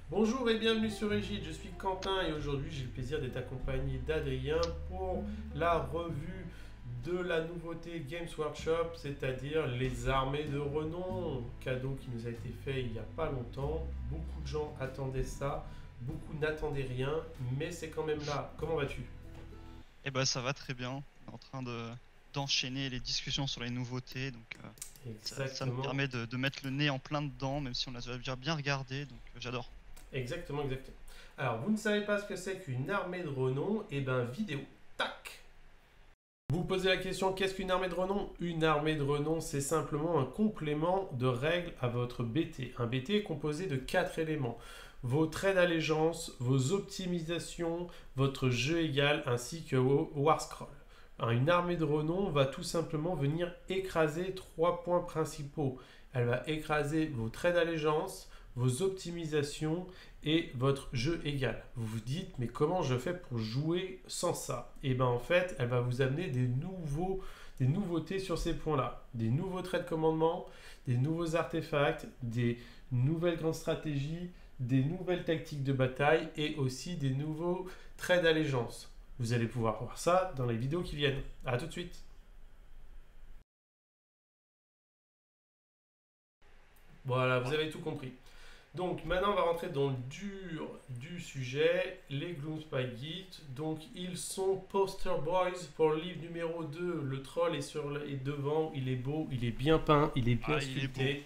Bonjour et bienvenue sur Égide, je suis Quentin et aujourd'hui j'ai le plaisir d'être accompagné d'Adrien pour la revue de la nouveauté Games Workshop, c'est-à-dire les armées de renom, cadeau qui nous a été fait il n'y a pas longtemps. Beaucoup de gens attendaient ça, beaucoup n'attendaient rien, mais c'est quand même là. Comment vas-tu? Eh ben ça va très bien. On est en train d'enchaîner les discussions sur les nouveautés, donc ça me Exactement, permet de mettre le nez en plein dedans, même si on a déjà bien regardé, donc j'adore. exactement. Alors, vous ne savez pas ce que c'est qu'une armée de renom? Eh ben, vidéo, tac! Vous posez la question, qu'est-ce qu'une armée de renom? Une armée de renom, c'est simplement un complément de règles à votre BT. Un BT est composé de 4 éléments. Vos traits d'allégeance, vos optimisations, votre jeu égal, ainsi que vos war scrolls. Une armée de renom va tout simplement venir écraser 3 points principaux. Elle va écraser vos traits d'allégeance, vos optimisations et votre jeu égal. Vous vous dites, mais comment je fais pour jouer sans ça? Et bien en fait, elle va vous amener des nouveautés sur ces points-là. Des nouveaux traits de commandement, des nouveaux artefacts, des nouvelles grandes stratégies, des nouvelles tactiques de bataille et aussi des nouveaux traits d'allégeance. Vous allez pouvoir voir ça dans les vidéos qui viennent. A tout de suite. Voilà, vous avez tout compris. Donc maintenant on va rentrer dans le dur du sujet, les Gloomspite Git. Donc ils sont poster boys pour le livre numéro 2. Le troll est devant, il est beau, il est bien peint, il est bien Il est beau. sculpté.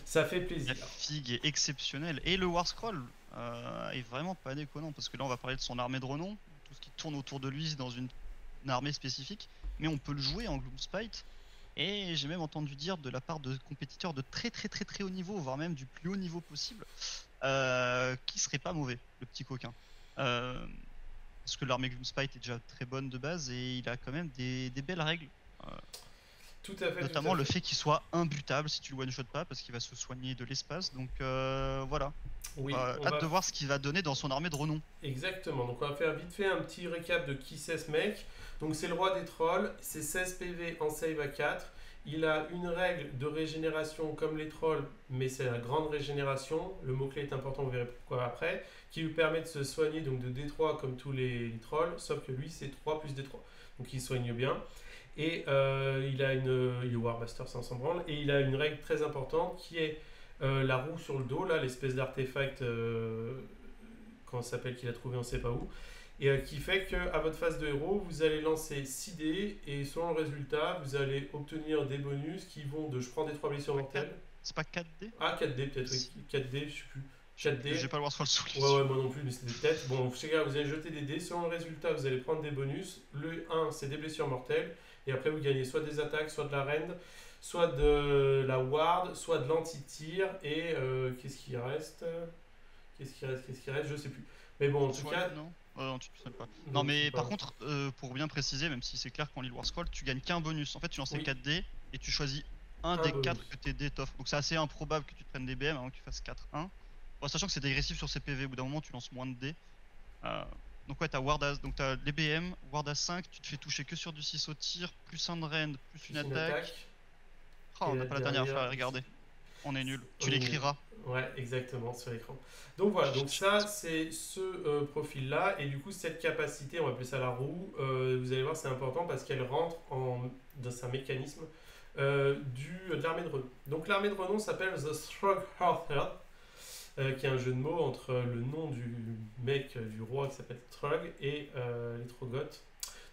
Ça fait plaisir. La figue est exceptionnelle. Et le War Scroll est vraiment pas déconnant, parce que là on va parler de son armée de renom, tout ce qui tourne autour de lui dans une armée spécifique, mais on peut le jouer en Gloomspite. Et j'ai même entendu dire de la part de compétiteurs de très haut niveau, voire même du plus haut niveau possible, qui serait pas mauvais, le petit coquin. Euh, Parce que l'armée Gloomspite est déjà très bonne de base et il a quand même des belles règles. Euh, Tout à fait, tout Notamment à le fait. fait qu'il soit imbutable si tu le one-shot pas, parce qu'il va se soigner de l'espace. Donc voilà. Oui, on Hâte va de voir ce qu'il va donner dans son armée de renom. exactement. Donc on va faire vite fait un petit récap de qui c'est ce mec. Donc c'est le roi des trolls, c'est 16 PV en save à 4. Il a une règle de régénération comme les trolls, mais c'est la grande régénération. Le mot-clé est important, vous verrez pourquoi après. Qui lui permet de se soigner donc de D3 comme tous les trolls, sauf que lui c'est 3 plus D3. Donc il soigne bien. Et il est Warmaster, ça s'en branle. Et il a une règle très importante qui est la roue sur le dos, là, l'espèce d'artefact, comment ça s'appelle, qu'il a trouvé on ne sait pas où. Et qui fait qu'à votre phase de héros, vous allez lancer 6 dés et selon le résultat, vous allez obtenir des bonus qui vont de je prends des 3 blessures mortelles. C'est pas 4D? Ah, 4 dés peut-être, oui. 4 dés, je sais plus. 4 dés. J'ai pas le War Scroll sous les Ouais, yeux. moi non plus, mais c'est des têtes. Bon, je sais pas, vous allez jeter des dés. Selon le résultat, vous allez prendre des bonus. Le 1, c'est des blessures mortelles. Et après, vous gagnez soit des attaques, soit de la rend, soit de la ward, soit de l'anti-tir. Et qu'est-ce qui reste? Qu'est-ce qui reste? Je sais plus. Mais bon, en tout cas. Non, non, tu ne pas. Non, Donc, mais c'est par pas. contre, pour bien préciser, même si c'est clair qu'on lit le War Scroll, tu gagnes qu'un bonus. En fait, tu lances les Oui, 4D et tu choisis un un des bonus. 4 que tes dés t'offrent. Donc c'est assez improbable que tu te prennes des BM avant que tu fasses 4-1. Bon, sachant que c'est dégressif sur ces PV, au bout d'un moment tu lances moins de dés. Euh, donc ouais, t'as Wardas, donc t'as les BM, Wardas 5, tu te fais toucher que sur du 6 au tir, plus un de rend, plus une Plus une attaque. attaque. Oh, Et on là, n'a pas la dernière fois derrière, à regarder. On est nul. on Tu est nul. l'écriras. Ouais, exactement, sur l'écran. Donc voilà, donc ça, c'est ce profil-là. Et du coup, cette capacité, on va appeler ça la roue, vous allez voir, c'est important parce qu'elle rentre dans un mécanisme de l'armée de renom. Donc l'armée de renom s'appelle The Strughearther, qui est un jeu de mots entre le nom du mec, du roi qui s'appelle Strug, et les Trogoths.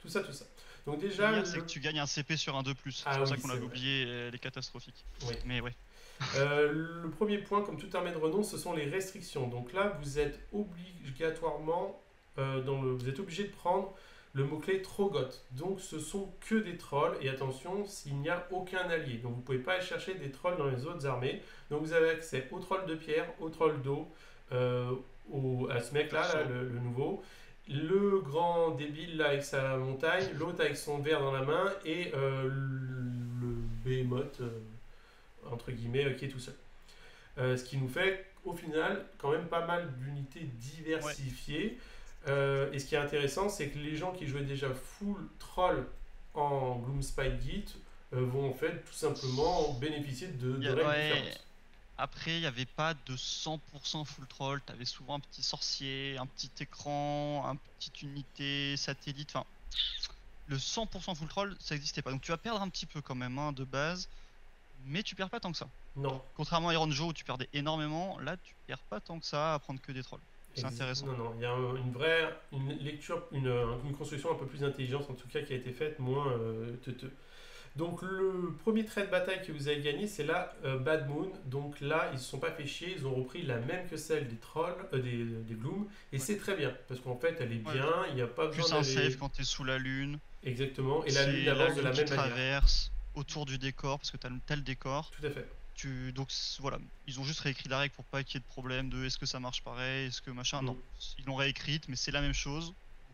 Tout ça, tout ça. Donc Ce qu'il déjà, y a, c'est que tu gagnes un CP sur un 2+. C'est ah pour oui, ça qu'on c'est avait vrai. oublié les catastrophiques. Oui. Mais ouais. Le premier point, comme toute armée de renom, ce sont les restrictions. Donc là, vous êtes obligatoirement, vous êtes obligé de prendre le mot-clé Trogoth. Donc ce sont que des trolls. Et attention, s'il n'y a aucun allié. Donc vous ne pouvez pas aller chercher des trolls dans les autres armées. Donc vous avez accès aux trolls de pierre, aux trolls d'eau, euh, à ce mec-là, là, Perso. le nouveau. Le grand débile là avec sa montagne, l'autre avec son verre dans la main et le behemoth entre guillemets qui est tout seul. Ce qui nous fait au final quand même pas mal d'unités Ouais. diversifiées. Et ce qui est intéressant, c'est que les gens qui jouaient déjà full troll en Gloomspite Guild vont en fait tout simplement bénéficier de règles Ouais, différentes. après, il n'y avait pas de 100% full troll. T'avais souvent un petit sorcier, un petit écran, un petite unité satellite. Enfin, le 100% full troll, ça n'existait pas. Donc tu vas perdre un petit peu quand même hein, de base, mais tu perds pas tant que ça. Non, Contrairement à Iron Joe où tu perdais énormément, là tu perds pas tant que ça à prendre que des trolls. C'est intéressant. non, non, il y a une vraie une lecture, une construction un peu plus intelligente en tout cas qui a été faite, moins teuteux. Donc le premier trait de bataille que vous avez gagné, c'est la Bad Moon. Donc là, ils se sont pas fait chier, ils ont repris la même que celle des trolls, des Gloom, et Ouais. c'est très bien parce qu'en fait, elle est Ouais. bien, il n'y a pas besoin Plus un d'aller save quand t'es sous la lune. exactement, et la lune C'est la avance de lune la qui même manière. traverse autour du décor parce que t'as le décor. Tout à fait. Donc voilà, ils ont juste réécrit la règle pour pas qu'il y ait de problème de est-ce que ça marche pareil, est-ce que machin. Mm. Non, ils l'ont réécrite, mais c'est la même chose.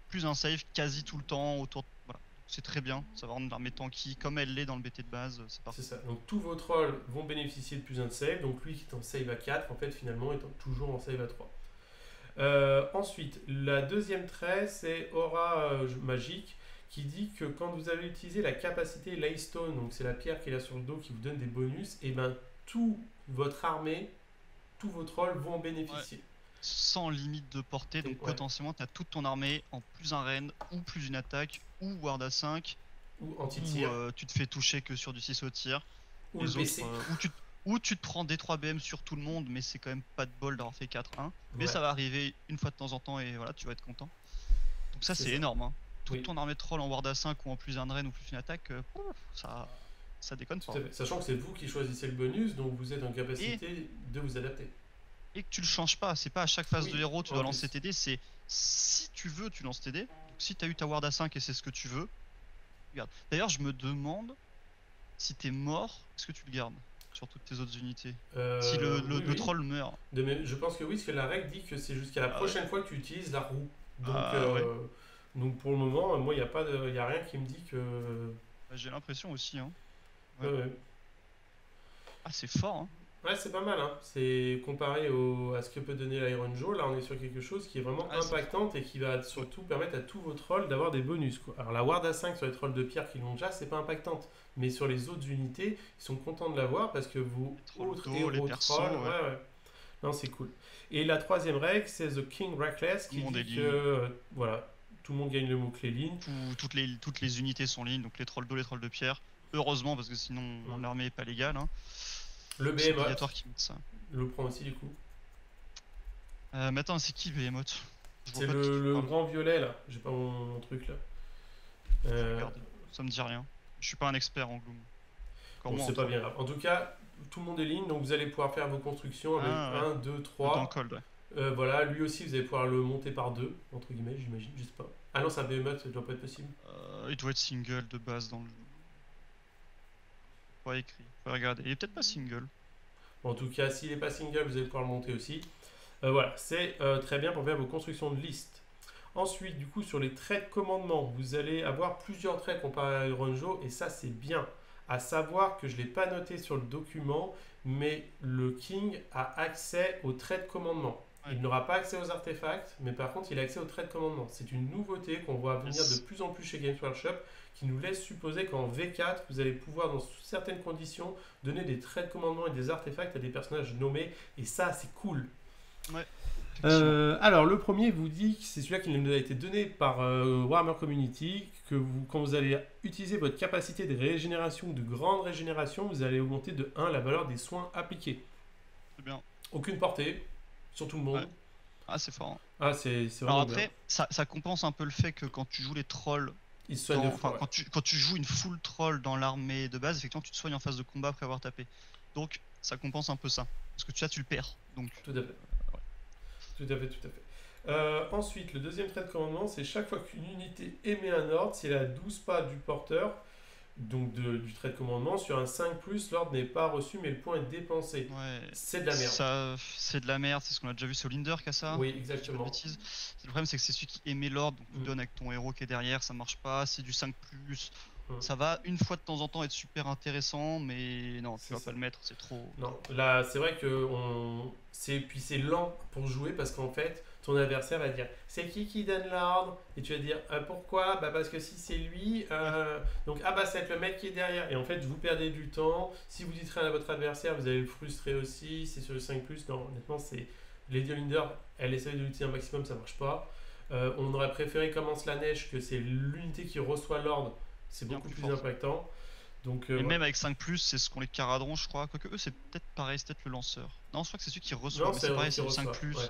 Plus un save quasi tout le temps autour. Voilà, c'est très bien. Ça va rendre l'armée tanky comme elle l'est dans le BT de base. C'est C'est parfait. ça. Donc tous vos trolls vont bénéficier de plus un de save. Donc lui qui est en save à 4, en fait finalement est toujours en save à 3. Ensuite, la deuxième trait, c'est Aura Magique qui dit que quand vous avez utilisé la capacité Laystone, donc c'est la pierre qui est là sur le dos qui vous donne des bonus, et ben toute votre armée, tous vos trolls vont en Ouais. bénéficier. Sans limite de portée, donc Ouais. potentiellement tu as toute ton armée en plus un raid ou plus une attaque ou ward à 5 Ou ou anti-tir, tu te fais toucher que sur du 6 au tir. ou le Les autres, PC. ou tu te prends des 3 BM sur tout le monde, mais c'est quand même pas de bol d'avoir fait 4-1. Mais Ouais, ça va arriver une fois de temps en temps et voilà, tu vas être content. Donc ça, c'est c'est ça. énorme. Hein. Toute Oui, ton armée de troll en ward à 5 ou en plus un drain ou plus une attaque, ça déconne tout pas. à fait. Sachant que c'est vous qui choisissez le bonus, donc vous êtes en Et, capacité de vous adapter. et que tu le changes pas. C'est pas à chaque phase de Oui, héros tu en dois lancer plus. tes dés, c'est si tu veux, tu lances tes dés. Donc si t'as eu ta ward à 5 et c'est ce que tu veux, regarde. D'ailleurs, je me demande si t'es mort, est-ce que tu le gardes sur toutes tes autres unités? Si Oui, le oui. troll meurt. Je pense que oui, parce que la règle dit que c'est jusqu'à la Ah ouais. prochaine fois que tu utilises la roue. Donc, Ah ouais. pour le moment, moi, il n'y a, y a rien qui me dit que. Bah, j'ai l'impression aussi, hein. Ouais. Ouais, Ah, c'est fort, hein. ouais, c'est pas mal. Hein. C'est comparé à ce que peut donner l'Iron Joe. Là, on est sur quelque chose qui est vraiment Ah, impactante et qui va surtout permettre à tous vos trolls d'avoir des bonus. Quoi. Alors, la Ward A5 sur les trolls de pierre qui l'ont déjà, c'est pas impactante. Mais sur les autres unités, ils sont contents de l'avoir parce que vos les trolls autres d'eau, les héros persos, trolls. ouais. Ouais, ouais. Non, c'est cool. Et la troisième règle, c'est The King Reckless Tout le qui monde est dit que ligne. voilà, tout le monde gagne le mot-clé ligne. Toutes les unités sont lignes, donc les trolls d'eau, les trolls de pierre. Heureusement, parce que sinon, Mm. l'armée est pas légale. Hein. Le C'est Behemoth, obligatoire qu'ils mettent ça. le prend aussi du coup. Mais attends, c'est qui Behemoth? Je vois C'est pas de qui tu le parles. grand violet là. J'ai pas mon truc là. Je vais Euh, regarder. Ça me dit rien. Je suis pas un expert en Gloom. Encore bon, moins en c'est pas troll. bien grave. En tout cas, tout le monde est ligne, donc vous allez pouvoir faire vos constructions avec Ah ouais. un 2 Le temps 3. cold, ouais. Voilà, lui aussi, vous allez pouvoir le monter par 2 entre guillemets, j'imagine, je sais pas. Ah non, c'est un Behemoth, ça doit pas être possible. Il doit être single de base dans le. Pas écrit. Faut regarder. Il est peut-être pas single. Bon, en tout cas, s'il est pas single, vous allez pouvoir le monter aussi. Voilà, c'est très bien pour faire vos constructions de liste. Ensuite, du coup, sur les traits de commandement, vous allez avoir plusieurs traits comparés à Iron Joe, et ça, c'est bien. À savoir que je ne l'ai pas noté sur le document, mais le King a accès aux traits de commandement. Ouais. Il n'aura pas accès aux artefacts, mais par contre, il a accès aux traits de commandement. C'est une nouveauté qu'on voit venir de Yes. plus en plus chez Games Workshop, qui nous laisse supposer qu'en V4, vous allez pouvoir, dans certaines conditions, donner des traits de commandement et des artefacts à des personnages nommés, et ça, c'est cool. Ouais. Effectivement. Alors, le premier vous dit que c'est celui-là qui nous a été donné par Warhammer Community, que quand vous allez utiliser votre capacité de régénération ou de grande régénération, vous allez augmenter de 1 la valeur des soins appliqués. C'est bien. Aucune portée, sur tout le monde. Ouais. Ah, c'est fort. Hein. Ah, c'est Alors vraiment bien. après, ça compense un peu le fait que quand tu joues les trolls, Il se soigne deux fois. Ouais. quand tu joues une full troll dans l'armée de base, effectivement, tu te soignes en phase de combat après avoir tapé. Donc, ça compense un peu ça. Parce que tu le perds. Donc, Tout à fait. ouais. Tout à fait, tout à fait. Ensuite, le deuxième trait de commandement, c'est chaque fois qu'une unité émet un ordre, si elle a 12 pas du porteur, donc du trait de commandement, sur un 5+, l'ordre n'est pas reçu, mais le point est dépensé. Ouais. C'est de la merde. Ça, c'est de la merde. C'est ce qu'on a déjà vu sur Linder qui a ça. Oui, Si je dis pas de exactement. bêtises. Le problème, c'est que c'est celui qui émet l'ordre, donc tu Mm. donnes avec ton héros qui est derrière, ça marche pas. C'est du 5+. Mm. Ça va une fois de temps en temps être super intéressant, mais non, tu C'est vas ça. pas le mettre, c'est trop. Non, là, c'est vrai que puis c'est lent pour jouer parce qu'en fait, ton adversaire va dire c'est qui donne l'ordre? Et tu vas dire pourquoi? Bah parce que si c'est lui, donc ah bah c'est le mec qui est derrière. Et en fait, vous perdez du temps. Si vous dites rien à votre adversaire, vous allez le frustrer aussi. C'est sur le 5+. Non, honnêtement, c'est Lady Olinder, elle essaie de l'utiliser un maximum, ça marche pas. On aurait préféré commence la neige, que c'est l'unité qui reçoit l'ordre. C'est Bien beaucoup plus plus fort. impactant. Donc, Et voilà. même avec 5+, c'est ce qu'on les caradrons, je crois. Quoique eux, c'est peut-être pareil, c'est peut-être le lanceur. Non, je crois que c'est celui qui reçoit, Non, mais c'est c'est pareil, qui c'est du reçoit. 5+. Ouais.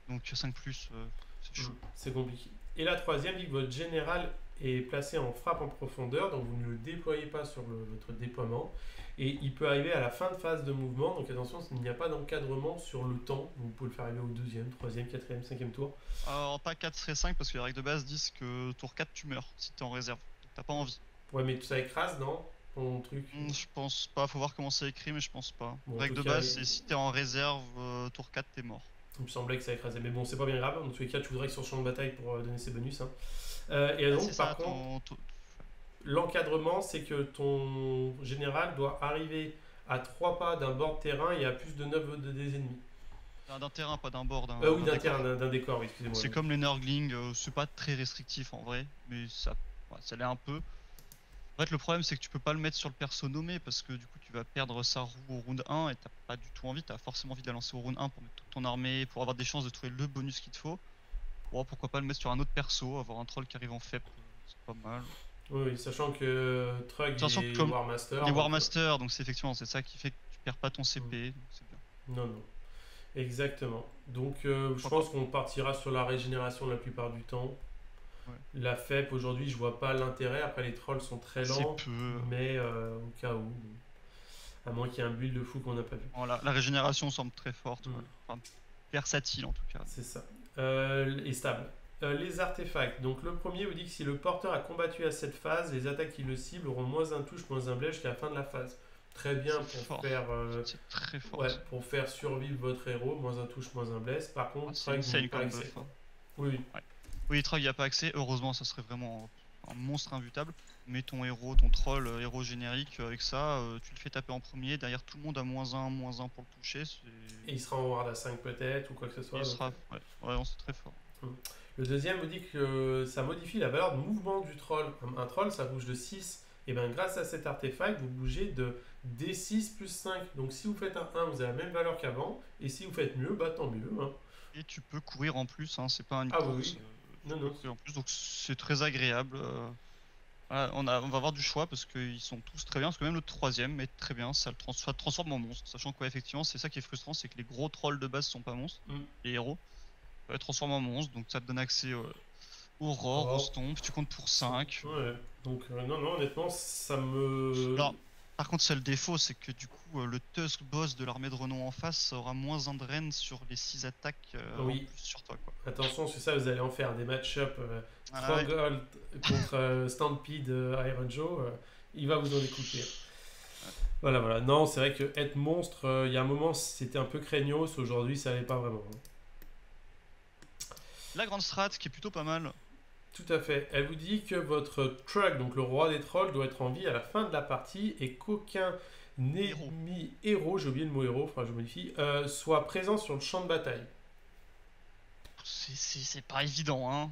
Donc 5+, c'est chaud. C'est compliqué. Et la troisième dit que votre général est placé en frappe en profondeur, donc vous ne le déployez pas sur votre déploiement. Et il peut arriver à la fin de phase de mouvement, donc attention, il n'y a pas d'encadrement sur le temps. Vous pouvez le faire arriver au deuxième, troisième, quatrième, cinquième tour. Alors, pas 4 et 5, parce que les règles de base disent que tour 4, tu meurs si t'es en réserve. Donc t'as pas envie. Ouais, mais ça écrase, non? Ton truc. Je pense pas, faut voir comment c'est écrit, mais je pense pas. Bon, en Règle tout de cas, base, c'est si t'es en réserve, tour 4, t'es mort. il me semblait que ça écrasait. Mais bon, c'est pas bien grave. Dans tous les cas, tu voudrais que sur le champ de bataille pour donner ses bonus. Hein. Et Ah, donc, c'est par ça, contre, l'encadrement, c'est que ton général doit arriver à 3 pas d'un bord de terrain et à plus de 9 des ennemis. d'un terrain, pas d'un bord, Oui, d'un décor. terrain, d'un décor, oui, excusez-moi. C'est comme les Nurgling, c'est pas très restrictif en vrai, mais ça, ouais, ça l'est un peu. En fait, le problème c'est que tu peux pas le mettre sur le perso nommé parce que du coup tu vas perdre sa roue au round 1 et t'as pas du tout envie, t'as forcément envie de la lancer au round 1 pour mettre toute ton armée, pour avoir des chances de trouver le bonus qu'il te faut. Bon, pourquoi pas le mettre sur un autre perso, avoir un troll qui arrive en faible, c'est pas mal. Oui, sachant que Trug Sachant est que comme War Master. les donc, War Master, donc c'est effectivement c'est ça qui fait que tu perds pas ton CP, donc c'est bien. Non, non. Exactement. Donc, je Pourquoi pense qu'on partira sur la régénération la plupart du temps. Ouais. La FEP, aujourd'hui, je vois pas l'intérêt. Après, les trolls sont très C'est lents. peu. Mais au cas où. À moins qu'il y ait un build de fou qu'on n'a pas vu. Bon, la régénération semble très forte, ouais. Enfin, versatile en tout cas. C'est ça. Et stable. Les artefacts. Donc le premier vous dit que si le porteur a combattu à cette phase, les attaques qui le ciblent auront moins un touche, moins un blé jusqu'à la fin de la phase. Très bien C'est pour fort. faire, C'est très fort. ouais, pour faire survivre votre héros, moins un touche, moins un bless. Par contre, C'est Trug insane n'y a pas comme accès. buff. Hein. Oui, oui. Ouais. Oui, Trog, il n'y a pas accès. Heureusement, ça serait vraiment un monstre imbutable. Mais ton héros, ton troll, héros générique, avec ça, tu le fais taper en premier. Derrière, tout le monde a -1 pour le toucher. Et il sera en ward à 5 peut-être, ou quoi que ce soit. Il donc, sera. Ouais, vraiment, c'est très fort. Le deuxième vous dit que ça modifie la valeur de mouvement du troll. Un troll, ça bouge de 6. Et bien grâce à cet artefact, vous bougez de D6 plus 5. Donc si vous faites un 1, vous avez la même valeur qu'avant. Et si vous faites mieux, bah tant mieux. Hein. Et tu peux courir en plus, hein, c'est pas un Ah Nikos, oui, non, non. en plus, donc c'est très agréable. Voilà, on va avoir du choix parce qu'ils sont tous très bien. Parce que même le troisième est très bien, ça le transforme en monstre. Sachant que, ouais, effectivement, c'est ça qui est frustrant, c'est que les gros trolls de base sont pas monstres, les héros. Transforment en monstre, donc ça te donne accès au roar, au stomp, tu comptes pour 5. Ouais, donc non, non, honnêtement, ça me. Alors, par contre, seul défaut, c'est que du coup, le Tusk boss de l'armée de renom en face aura moins un drain sur les 6 attaques Oui. en plus sur toi. Quoi. Attention, c'est ça, vous allez en faire des match-up Ah ouais. Stronghold contre Stampede Iron Joe. Il va vous en découper. Voilà, voilà. Non, c'est vrai que être monstre, il y a un moment, c'était un peu craignos. Aujourd'hui, ça n'allait pas vraiment. Hein. La grande strat qui est plutôt pas mal. Tout à fait. Elle vous dit que votre Trug, donc le roi des trolls, doit être en vie à la fin de la partie et qu'aucun ennemi héros, j'ai oublié le mot héros, enfin je modifie, soit présent sur le champ de bataille. C'est pas évident, hein,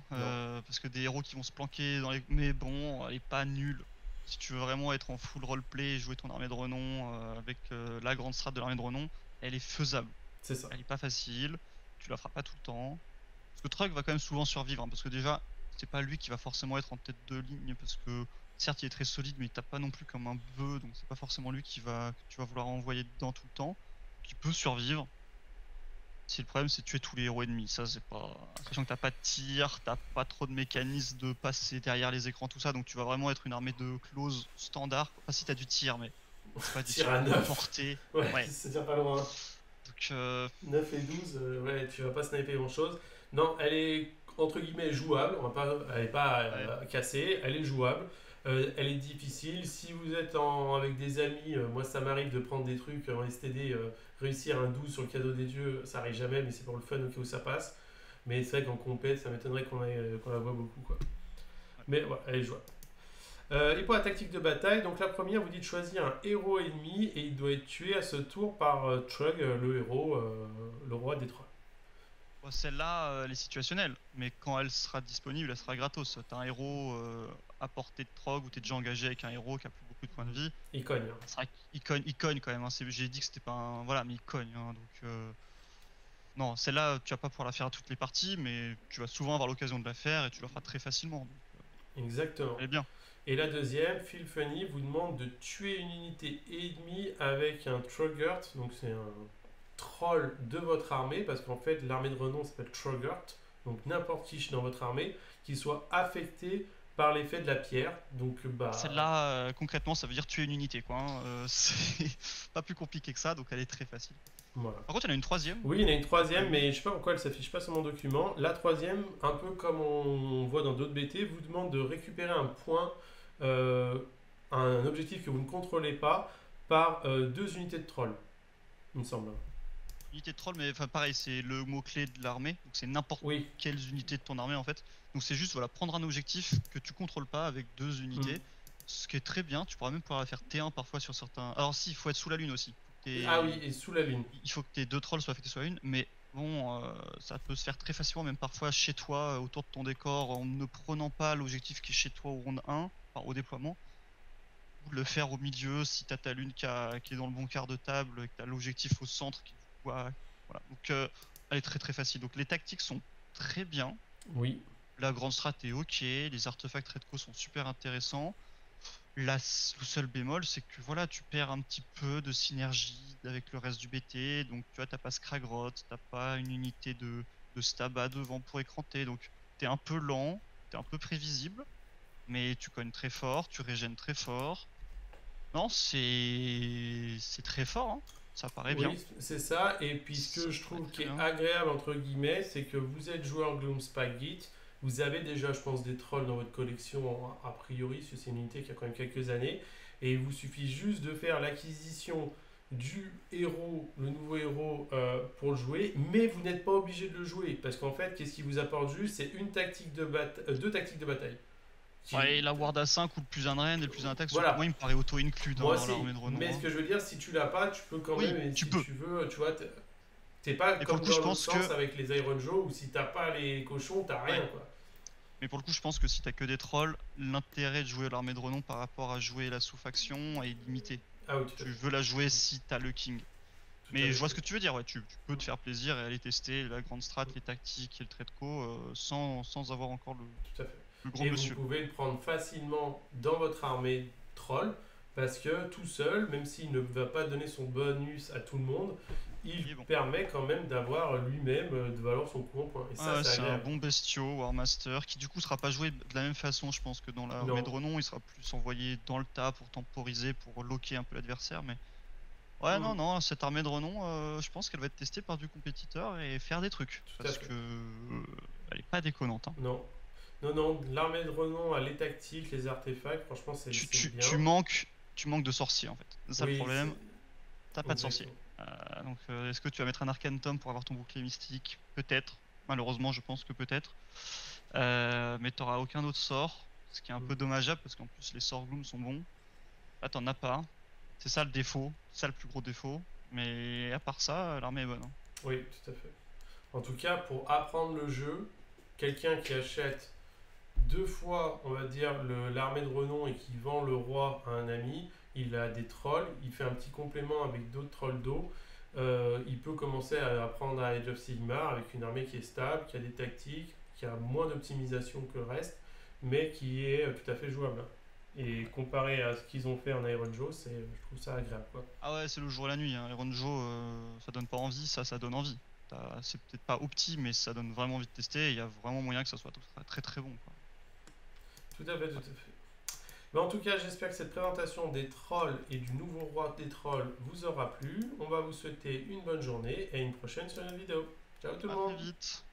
parce que des héros qui vont se planquer dans les... Mais bon, elle est pas nulle. Si tu veux vraiment être en full roleplay et jouer ton armée de renom avec la grande strat de l'armée de renom, elle est faisable. C'est ça. Elle est pas facile, tu la feras pas tout le temps. Parce que Trug va quand même souvent survivre, hein, parce que déjà, c'est pas lui qui va forcément être en tête de ligne, parce que certes il est très solide, mais il tape pas non plus comme un bœuf, donc c'est pas forcément lui que tu vas vouloir envoyer dedans tout le temps. Qui peut survivre. Si le problème c'est de tuer tous les héros ennemis, ça c'est pas. Sachant que t'as pas de tir, t'as pas trop de mécanismes de passer derrière les écrans, tout ça, donc tu vas vraiment être une armée de close standard. Enfin, si t'as du tir, mais c'est pas du tir à portée. Ouais, ça tire pas loin. Donc 9 et 12, ouais, tu vas pas sniper grand chose. Non, elle est entre guillemets jouable, elle est pas cassée, elle est jouable. Elle est difficile. Si vous êtes avec des amis, moi ça m'arrive de prendre des trucs en STD, réussir un 12 sur le cadeau des dieux, ça arrive jamais, mais c'est pour le fun au cas où ça passe. Mais c'est vrai qu'en compète, ça m'étonnerait qu'on la voit beaucoup. Quoi. Mais ouais, elle est jouable. Et pour la tactique de bataille, donc la première vous dit de choisir un héros ennemi et il doit être tué à ce tour par Trug, le héros, le roi des trolls. Bon, celle-là, elle est situationnelle, mais quand elle sera disponible, elle sera gratos. T'as un héros à portée de Trog ou t'es déjà engagé avec un héros qui a plus beaucoup de points de vie. Il cogne. Hein. C'est vrai qu'il cogne quand même. Hein. J'ai dit que c'était pas un. Voilà, mais il cogne. Hein, donc, non, celle-là, tu vas pas pouvoir la faire à toutes les parties, mais tu vas souvent avoir l'occasion de la faire et tu la feras très facilement. Donc, Exactement. elle est bien. Et la deuxième, Phil Funny vous demande de tuer une unité ennemie avec un Troggart, donc c'est un troll de votre armée, parce qu'en fait l'armée de renom s'appelle Troggart, donc n'importe qui dans votre armée, qui soit affecté par l'effet de la pierre. Donc bah. Celle-là, concrètement, ça veut dire tuer une unité, quoi. Hein. C'est pas plus compliqué que ça, donc elle est très facile. Voilà. Par contre, il y en a une troisième. Oui, il y en a une troisième, mais je sais pas pourquoi elle s'affiche pas sur mon document. La troisième, un peu comme on voit dans d'autres BT, vous demande de récupérer un point, un objectif que vous ne contrôlez pas, par 2 unités de troll, il me semble. Unité de troll, mais enfin pareil, c'est le mot-clé de l'armée, donc c'est n'importe Oui. quelle unité de ton armée en fait. Donc c'est juste voilà, prendre un objectif que tu contrôles pas avec 2 unités, ce qui est très bien. Tu pourras même pouvoir faire T1 parfois sur certains. Alors si, il faut être sous la lune aussi. Ah oui, et sous la lune. Il faut que tes 2 trolls soient affectés sous la lune, mais bon, ça peut se faire très facilement, même parfois chez toi, autour de ton décor, en ne prenant pas l'objectif qui est chez toi au round 1, enfin au déploiement, ou de le faire au milieu si t'as ta lune qui est dans le bon quart de table, et que t'as l'objectif au centre qui voilà. Donc elle est très très facile. Donc les tactiques sont très bien. Oui. La grande strat est ok, les artefacts Redco sont super intéressants. Le seul bémol, c'est que voilà, tu perds un petit peu de synergie avec le reste du BT. Donc tu vois, t'as pas Scragrot, t'as pas une unité de Staba devant pour écranter. Donc t'es un peu lent, t'es un peu prévisible, mais tu cognes très fort, tu régènes très fort. Non, c'est très fort, hein. Ça paraît bien. Oui, c'est ça. Et puis ce que je trouve qui est agréable, entre guillemets, c'est que vous êtes joueur Gloomspite Git. Vous avez déjà, je pense, des trolls dans votre collection, a priori, parce que c'est une unité qui a quand même quelques années. Et il vous suffit juste de faire l'acquisition du héros, le nouveau héros, pour le jouer. Mais vous n'êtes pas obligé de le jouer. Parce qu'en fait, qu'est-ce qui vous apporte juste? C'est une tactique de deux tactiques de bataille. Ouais, la Ward A5 ou le plus un Rend et le plus un attaque, voilà. Moi il me paraît auto-inclus dans l'armée de renom. Mais ce que je veux dire, si tu l'as pas, tu peux quand oui, même, tu si peux. tu veux, tu vois, t'es pas et comme pour le coup, dans l'autre sens avec les Iron Joe où si t'as pas les cochons, t'as rien quoi. Mais pour le coup, je pense que si t'as que des trolls, l'intérêt de jouer l'armée de renom par rapport à jouer la sous-faction est limité. Ah oui, tu veux la jouer si t'as le king. Mais je vois ce que tu veux dire, ouais, tu peux te faire plaisir et aller tester la grande strat, les tactiques et le trait de co sans avoir encore le gros et monsieur. Vous pouvez le prendre facilement dans votre armée troll parce que tout seul, même s'il ne va pas donner son bonus à tout le monde, il permet quand même d'avoir lui-même de valoir son coup en point. Et ça, c'est un bon bestiau, Warmaster, qui du coup sera pas joué de la même façon, je pense, que dans l'armée de renom. Il sera plus envoyé dans le tas pour temporiser, pour loquer un peu l'adversaire, mais ouais, non, cette armée de renom, je pense qu'elle va être testée par du compétiteur et faire des trucs. Parce que elle est pas déconnante. Hein. Non, l'armée de renom a les tactiques, les artefacts, franchement, c'est bien. Tu manques de sorciers en fait. C'est ça le problème. T'as pas de sorcier. Donc, est-ce que tu vas mettre un Arcanum pour avoir ton bouclier mystique? Peut-être. Malheureusement, je pense que peut-être. Mais t'auras aucun autre sort. Ce qui est un peu dommageable parce qu'en plus, les sorts Gloom sont bons. Là, t'en as pas. C'est ça le défaut, c'est ça le plus gros défaut. Mais à part ça, l'armée est bonne. Hein. Oui, tout à fait. En tout cas, pour apprendre le jeu, quelqu'un qui achète 2 fois, on va dire, l'armée de renom et qui vend le roi à un ami, il a des trolls, il fait un petit complément avec d'autres trolls d'eau. Il peut commencer à apprendre à Age of Sigmar avec une armée qui est stable, qui a des tactiques, qui a moins d'optimisation que le reste, mais qui est tout à fait jouable. Et comparé à ce qu'ils ont fait en Iron Joe, je trouve ça agréable. Quoi. Ah ouais, c'est le jour et la nuit. Hein. Iron Joe, ça donne pas envie, ça donne envie. C'est peut-être pas opti, mais ça donne vraiment envie de tester. Il y a vraiment moyen que ça soit très très bon. Quoi. Tout à fait. Mais en tout cas, j'espère que cette présentation des trolls et du nouveau roi des trolls vous aura plu. On va vous souhaiter une bonne journée et à une prochaine sur une vidéo. Ciao tout le monde. À très vite.